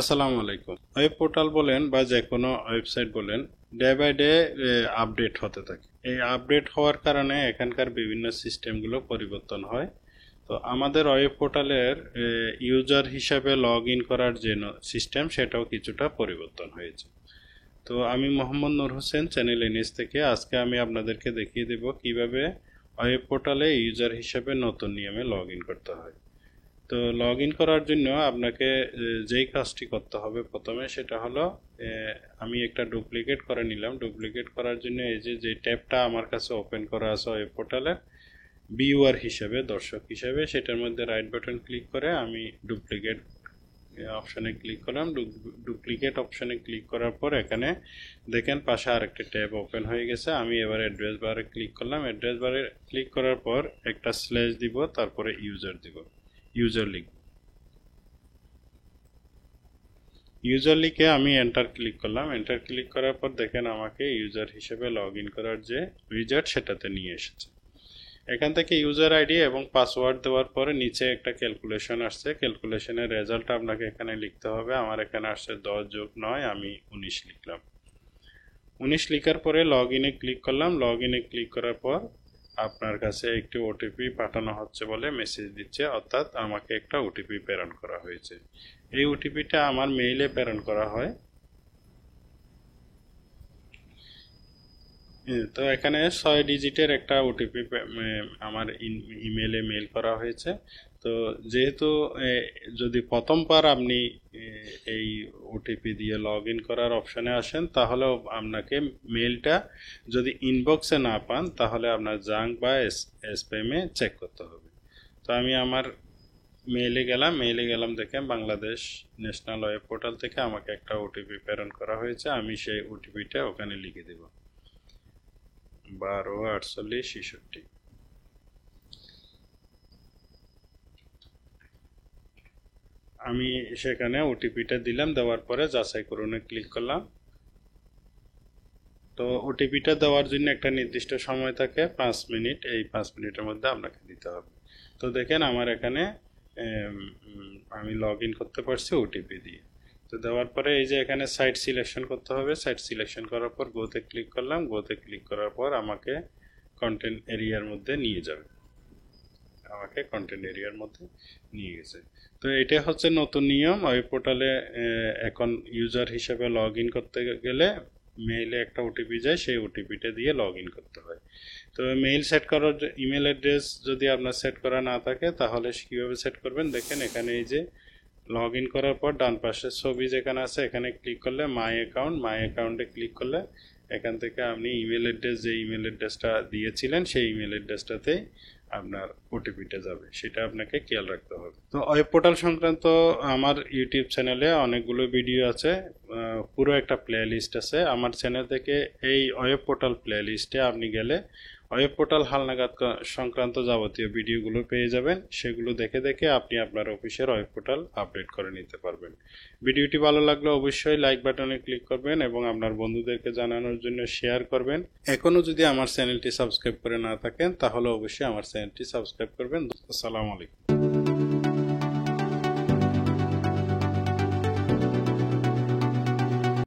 আসসালামু আলাইকুম। Web portal বলেন বা যে কোনো ওয়েবসাইট বলেন, ডে বাই ডে আপডেট হতে থাকে। এই আপডেট হওয়ার কারণে এখানকার বিভিন্ন সিস্টেমগুলো পরিবর্তন হয়। তো আমাদের ওয়েব পোর্টালের ইউজার হিসাবে লগ ইন করার যে সিস্টেম, সেটাও কিছুটা পরিবর্তন হয়েছে। তো আমি মোহাম্মদ নূর হোসেন, চ্যানেল এনএস থেকে। আজকে আমি আপনাদেরকে দেখিয়ে দেব কিভাবে ওয়েব পোর্টালে ইউজার হিসাবে নতুন নিয়মে লগ ইন করতে হয়। তো লগ ইন করার জন্য আপনাকে যেই কাজটি করতে হবে প্রথমে, সেটা হলো আমি একটা ডুপ্লিকেট করে নিলাম। ডুপ্লিকেট করার জন্য এই যে ট্যাবটা আমার কাছে ওপেন করা আছে ওয়েব পোর্টালে ভিউয়ার হিসেবে, দর্শক হিসেবে, সেটার মধ্যে রাইট বাটন ক্লিক করে আমি ডুপ্লিকেট অপশানে ক্লিক করলাম। ডুপ্লিকেট অপশানে ক্লিক করার পর এখানে দেখেন পাশে আরেকটা ট্যাব ওপেন হয়ে গেছে। আমি এবার অ্যাড্রেস বারে ক্লিক করলাম। অ্যাড্রেস বারে ক্লিক করার পর একটা স্ল্যাশ দিব, তারপরে ইউজার দিব, ইউজার লিখব। ইউজার লিখে আমি এন্টার ক্লিক করলাম। এন্টার ক্লিক করার পর দেখেন আমাকে ইউজার হিসেবে লগ ইন করার যে উইজার্ড, সেটাতে নিয়ে এসেছে। এখান থেকে ইউজার আইডি এবং পাসওয়ার্ড দেওয়ার পরে নিচে একটা ক্যালকুলেশন আসছে। ক্যালকুলেশনের রেজাল্ট আপনাকে এখানে লিখতে হবে। আমার এখানে আসছে 10+9, আমি 19 লিখলাম। 19 লিখার পরে লগ ইনে ক্লিক করলাম। লগ ইনে ক্লিক করার পর আপনার কাছে একটি ওটিপি পাঠানো হচ্ছে বলে মেসেজ দিচ্ছে, অর্থাৎ আমাকে একটা ওটিপি প্রেরণ করা হয়েছে। এই ওটিপিটা আমার মেইলে প্রেরণ করা হয়। তো এখানে 6 ডিজিটের একটা ওটিপি আমার ইমেলে মেইল করা হয়েছে। তো যেহেতু যদি প্রথমবার আপনি এই ওটিপি দিয়ে লগ ইন করার অপশানে আসেন, তাহলে আপনাকে মেইলটা যদি ইনবক্সে না পান, তাহলে আপনার জাঙ্ক বা স্প্যামে চেক করতে হবে। তো আমি আমার মেইলে গেলাম, দেখেন বাংলাদেশ ন্যাশনাল ওয়েব পোর্টাল থেকে আমাকে একটা ওটিপি প্রেরণ করা হয়েছে। আমি সেই ওটিপিটা ওখানে লিখে দেব, 124866। আমি সেখানে ওটিপিটা দিলাম। দেওয়ার পরে যাচাই করুনে ক্লিক করলাম। তো ওটিপিটা দেওয়ার জন্য একটা নির্দিষ্ট সময় থাকে, 5 মিনিট। এই 5 মিনিটের মধ্যে আপনাকে দিতে হবে। তো দেখেন আমার এখানে আমি লগ ইন করতে পারছি ওটিপি দিয়ে। তো দেওয়ার পরে এই যে এখানে সাইট সিলেকশন করতে হবে। সাইট সিলেকশন করার পর গোতে ক্লিক করলাম। গোতে ক্লিক করার পর আমাকে কন্টেন্ট এরিয়ার মধ্যে নিয়ে যাবে। আমাকে কন্টেন্ট এরিয়ার মধ্যে নিয়ে গেছে। তো এটা হচ্ছে নতুন নিয়ম ওয়েব পোর্টালে। এখন ইউজার হিসেবে লগ ইন করতে গেলে মেইলে একটা ওটিপি যায়, সেই ওটিপিটা দিয়ে লগ ইন করতে হয়। তো মেইল সেট করার ইমেল অ্যাড্রেস যদি আপনার সেট করা না থাকে, তাহলে কীভাবে সেট করবেন দেখেন। এখানে এই যে লগ ইন করার পর ডান পাশের ছবি যেখানে আছে, এখানে ক্লিক করলে মাই অ্যাকাউন্টে ক্লিক করলে এখান থেকে আপনি ইমেল অ্যাড্রেস, যে ইমেল অ্যাড্রেসটা দিয়েছিলেন, সেই ইমেল অ্যাড্রেসটাতেই আপনার ওটিপিটা যাবে। সেটা আপনাকে খেয়াল রাখতে হবে। তো ওয়েব পোর্টাল সংক্রান্ত আমার ইউটিউব চ্যানেলে অনেকগুলো ভিডিও আছে, পুরো একটা প্লে লিস্ট আছে আমার চ্যানেল থেকে। এই ওয়েব পোর্টাল প্লে লিস্টে আপনি গেলে ওয়েব পোর্টাল হালনাগাদ সংক্রান্ত যাবতীয় ভিডিওগুলো পেয়ে যাবেন। সেগুলো দেখে দেখে আপনি আপনার অফিসের ওয়েব পোর্টাল আপডেট করে নিতে পারবেন। ভিডিওটি ভালো লাগলে অবশ্যই লাইক বাটনে ক্লিক করবেন এবং আপনার বন্ধুদেরকে জানানোর জন্য শেয়ার করবেন। এখনও যদি আমার চ্যানেলটি সাবস্ক্রাইব করে না থাকেন, তাহলে অবশ্যই আমার চ্যানেলটি সাবস্ক্রাইব করবেন। আসসালামু আলাইকুম।